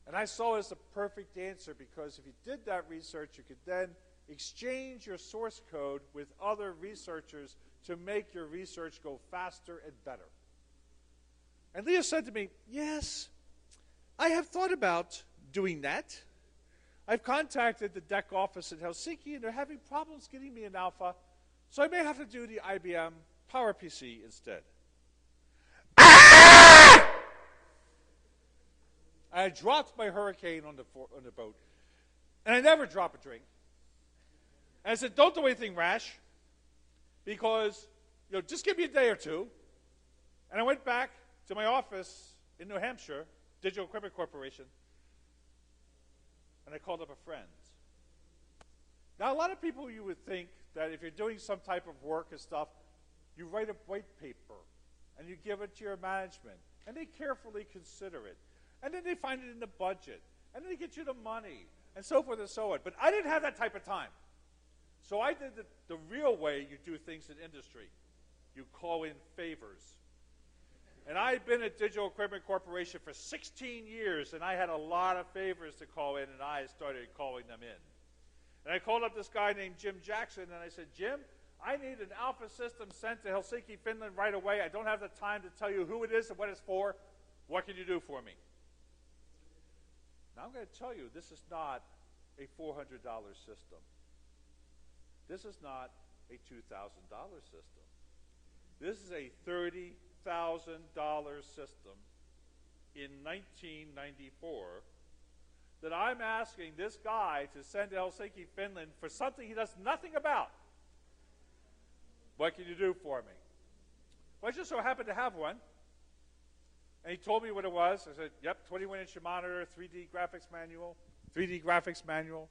And I saw it as the perfect answer, because if you did that research, you could then exchange your source code with other researchers to make your research go faster and better. And Leah said to me, yes, I have thought about doing that. I've contacted the DEC office in Helsinki, and they're having problems getting me an Alpha, so I may have to do the IBM PowerPC instead. I dropped my hurricane on the boat, and I never drop a drink. And I said, don't do anything rash, because just give me a day or 2. And I went back to my office in New Hampshire, Digital Equipment Corporation, and I called up a friend. Now, a lot of people, you would think that if you're doing some type of work and stuff, you write a white paper, and you give it to your management, and they carefully consider it. And then they find it in the budget, and then they get you the money, and so forth and so on. But I didn't have that type of time. So I did the real way you do things in industry. You call in favors. And I'd been at Digital Equipment Corporation for 16 years, and I had a lot of favors to call in, and I started calling them in. And I called up this guy named Jim Jackson, and I said, Jim, I need an Alpha system sent to Helsinki, Finland right away. I don't have the time to tell you who it is and what it's for. What can you do for me? Now, I'm going to tell you, this is not a $400 system. This is not a $2,000 system. This is a $30,000 system in 1994 that I'm asking this guy to send to Helsinki, Finland for something he does nothing about. What can you do for me? Well, I just so happened to have one. And he told me what it was. I said, yep, 21-inch monitor, 3D graphics manual.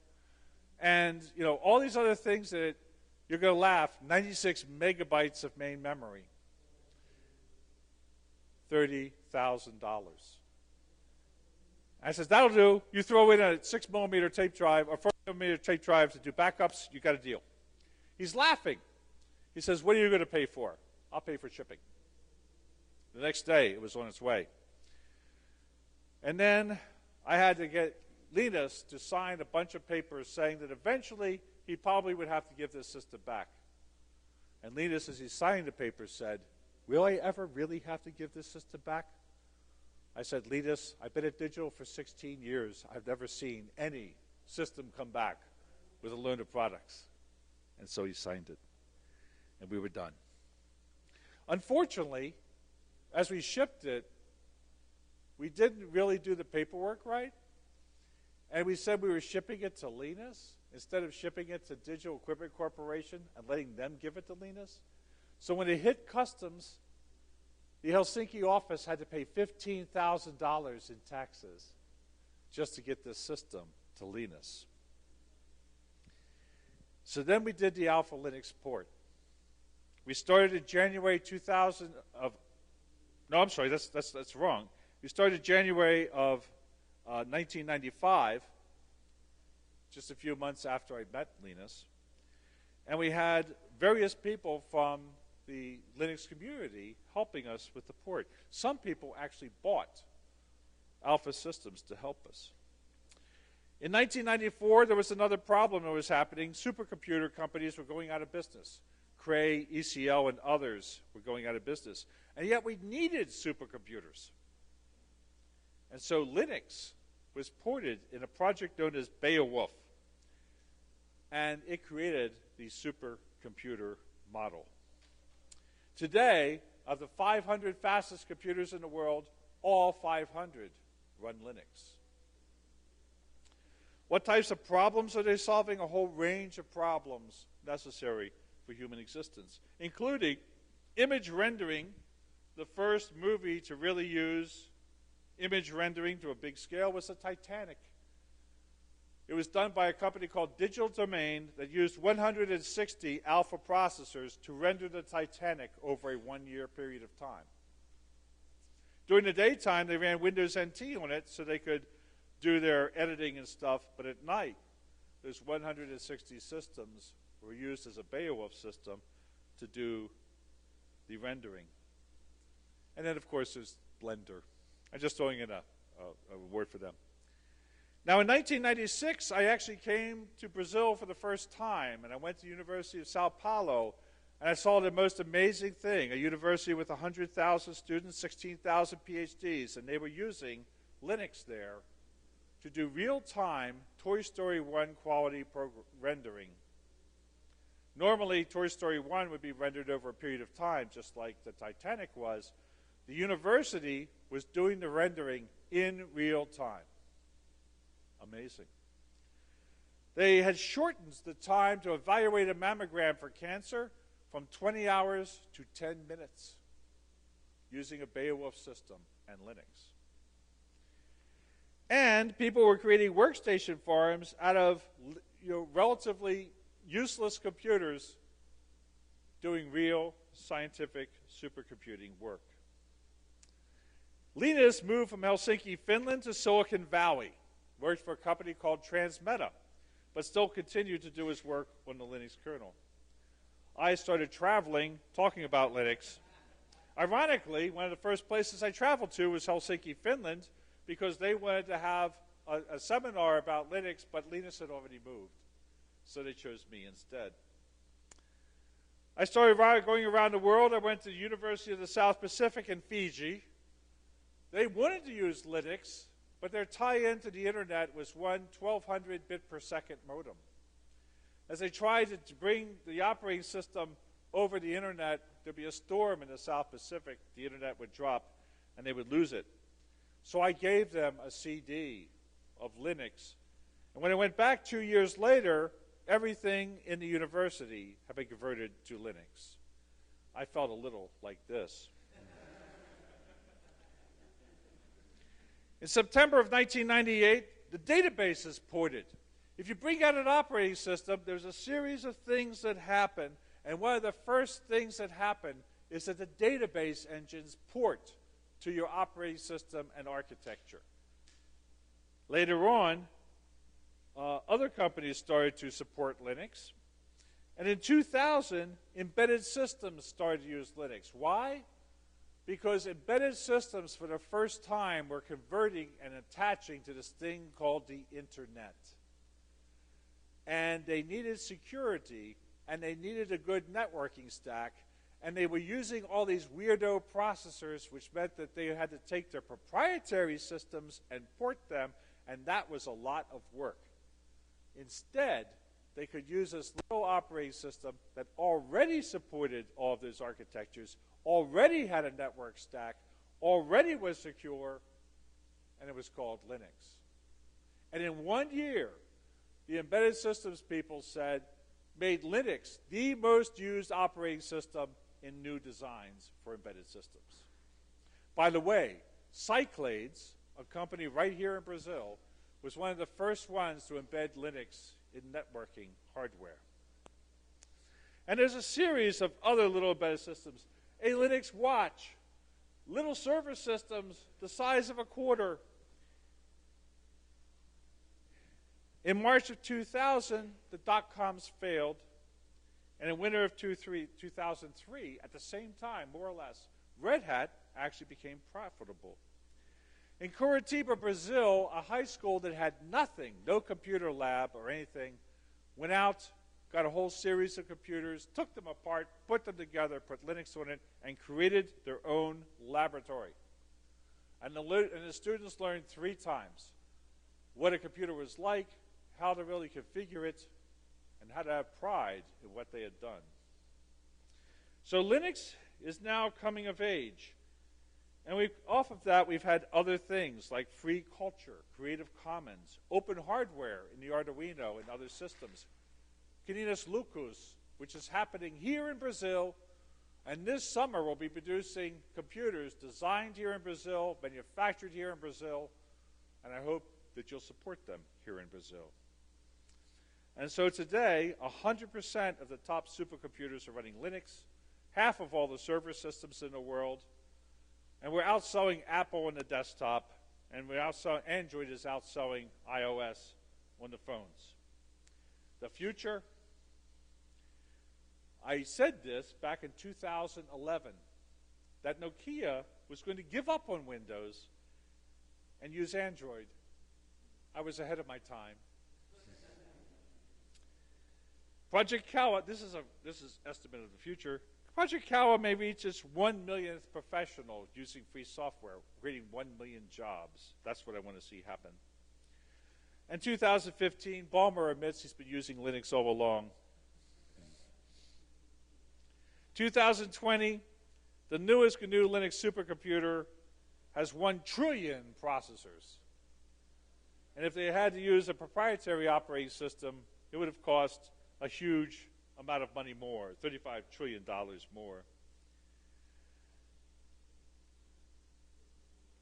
And, all these other things that you're going to laugh, 96 megabytes of main memory. $30,000. I says, that'll do. You throw in a 6mm tape drive or 4mm tape drive to do backups, you got a deal. He's laughing. He says, what are you going to pay for? I'll pay for shipping. The next day, it was on its way. And then I had to get Linus to sign a bunch of papers saying that eventually he probably would have to give this system back. And Linus, as he signed the papers, said, will I ever really have to give this system back? I said, Linus, I've been at Digital for 16 years. I've never seen any system come back with a loan of products. And so he signed it. And we were done. Unfortunately, as we shipped it, we didn't really do the paperwork right, and we said we were shipping it to Linus instead of shipping it to Digital Equipment Corporation and letting them give it to Linus. So when it hit customs, the Helsinki office had to pay $15,000 in taxes just to get this system to Linus. So then we did the Alpha Linux port. We started in January 2000 of, no, I'm sorry, that's wrong. We started January of 1995, just a few months after I met Linus. And we had various people from the Linux community helping us with the port. Some people actually bought Alpha systems to help us. In 1994, there was another problem that was happening. Supercomputer companies were going out of business. Cray, ECL, and others were going out of business. And yet we needed supercomputers. And so Linux was ported in a project known as Beowulf. And it created the supercomputer model. Today, of the 500 fastest computers in the world, all 500 run Linux. What types of problems are they solving? A whole range of problems necessary for human existence, including image rendering. The first movie to really use image rendering to a big scale was the Titanic. It was done by a company called Digital Domain that used 160 alpha processors to render the Titanic over a 1-year period of time. During the daytime, they ran Windows NT on it so they could do their editing and stuff, but at night, those 160 systems were used as a Beowulf system to do the rendering. And then, of course, there's Blender. I'm just throwing in a word for them. Now, in 1996, I actually came to Brazil for the first time, and I went to the University of Sao Paulo, and I saw the most amazing thing, a university with 100,000 students, 16,000 PhDs, and they were using Linux there to do real-time Toy Story 1 quality rendering. Normally, Toy Story 1 would be rendered over a period of time, just like the Titanic was. The university was doing the rendering in real time. Amazing. They had shortened the time to evaluate a mammogram for cancer from 20 hours to 10 minutes using a Beowulf system and Linux. And people were creating workstation farms out of relatively useless computers doing real scientific supercomputing work. Linus moved from Helsinki, Finland to Silicon Valley, worked for a company called Transmeta, but still continued to do his work on the Linux kernel. I started traveling, talking about Linux. Ironically, one of the first places I traveled to was Helsinki, Finland, because they wanted to have a seminar about Linux, but Linus had already moved, so they chose me instead. I started going around the world. I went to the University of the South Pacific in Fiji. They wanted to use Linux, but their tie-in to the internet was one 1200 bit per second modem. As they tried to bring the operating system over the internet, there'd be a storm in the South Pacific, the internet would drop, and they would lose it. So I gave them a CD of Linux. And when I went back 2 years later, everything in the university had been converted to Linux. I felt a little like this. In September of 1998, the database is ported. If you bring out an operating system, there's a series of things that happen, and one of the first things that happen is that the database engines port to your operating system and architecture. Later on, other companies started to support Linux, and in 2000, embedded systems started to use Linux. Why? Because embedded systems, for the first time, were converting and attaching to this thing called the Internet. And they needed security, and they needed a good networking stack, and they were using all these weirdo processors, which meant that they had to take their proprietary systems and port them, and that was a lot of work. Instead, they could use this little operating system that already supported all of those architectures, already had a network stack, already was secure, and it was called Linux. And in 1 year, the embedded systems people made Linux the most used operating system in new designs for embedded systems. By the way, Cyclades, a company right here in Brazil, was one of the first ones to embed Linux in networking hardware. And there's a series of other little embedded systems. A Linux watch, little server systems the size of a quarter. In March of 2000, the dot-coms failed. And in winter of 2003, at the same time, more or less, Red Hat actually became profitable. In Curitiba, Brazil, a high school that had nothing, no computer lab or anything, went out, got a whole series of computers, took them apart, put them together, put Linux on it, and created their own laboratory. And the students learned 3 times what a computer was like, how to really configure it, and how to have pride in what they had done. So Linux is now coming of age. And off of that, we've had other things like free culture, Creative Commons, open hardware in the Arduino and other systems. Kininas Lucus, which is happening here in Brazil, and this summer we'll be producing computers designed here in Brazil, manufactured here in Brazil, and I hope that you'll support them here in Brazil. And so today, 100% of the top supercomputers are running Linux, half of all the server systems in the world, and we're outselling Apple on the desktop, and Android is outselling iOS on the phones. The future, I said this back in 2011, that Nokia was going to give up on Windows and use Android. I was ahead of my time. Project Kawa, this is estimate of the future. Project Kawa may reach its 1 millionth professional using free software, creating 1 million jobs. That's what I want to see happen. In 2015, Ballmer admits he's been using Linux all along. 2020, the newest GNU Linux supercomputer has 1 trillion processors. And if they had to use a proprietary operating system, it would have cost a huge amount of money more, $35 trillion more.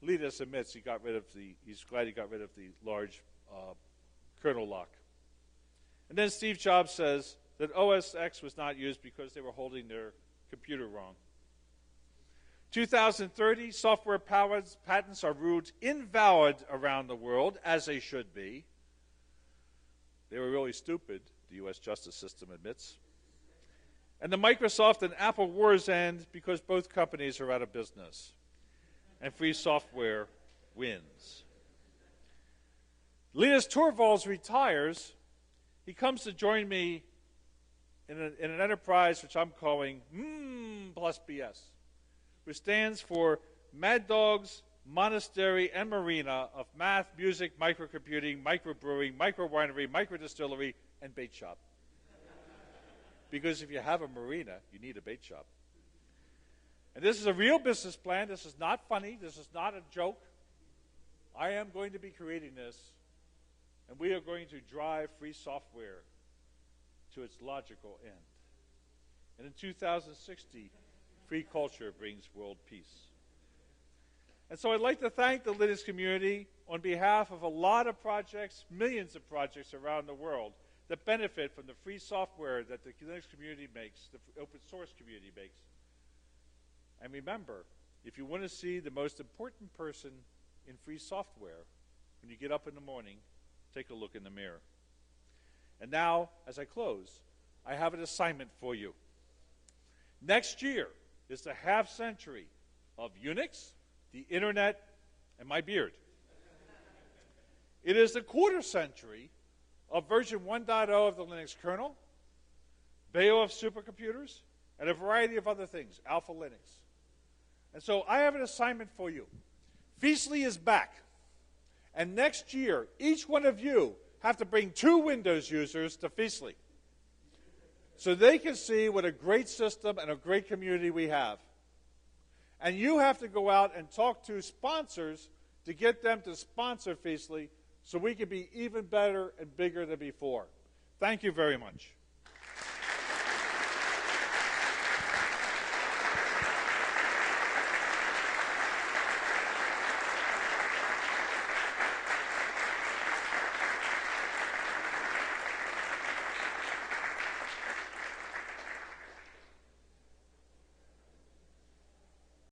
Linus admits he's glad he got rid of the large kernel lock. And then Steve Jobs says that OS X was not used because they were holding their computer wrong. 2030, software patents are ruled invalid around the world, as they should be. They were really stupid, the U.S. justice system admits. And the Microsoft and Apple wars end because both companies are out of business. And free software wins. Linus Torvalds retires. He comes to join me in an enterprise which I'm calling plus BS, which stands for Maddog's Monastery and Marina of Math, Music, Microcomputing, Microbrewing, Microwinery, Microdistillery, and Bait Shop. Because if you have a marina, you need a bait shop. And this is a real business plan. This is not funny. This is not a joke. I am going to be creating this, and we are going to drive free software to its logical end. And in 2060, free culture brings world peace. And so I'd like to thank the Linux community on behalf of a lot of projects, millions of projects around the world that benefit from the free software that the Linux community makes, the open source community makes. And remember, if you want to see the most important person in free software, when you get up in the morning, take a look in the mirror. And now, as I close, I have an assignment for you. Next year is the half century of Unix, the internet, and my beard. It is the quarter century of version 1.0 of the Linux kernel, Beowulf supercomputers, and a variety of other things, Alpha Linux. And so I have an assignment for you. FISL is back. And next year, each one of you have to bring 2 Windows users to FISL so they can see what a great system and a great community we have. And you have to go out and talk to sponsors to get them to sponsor FISL so we can be even better and bigger than before. Thank you very much.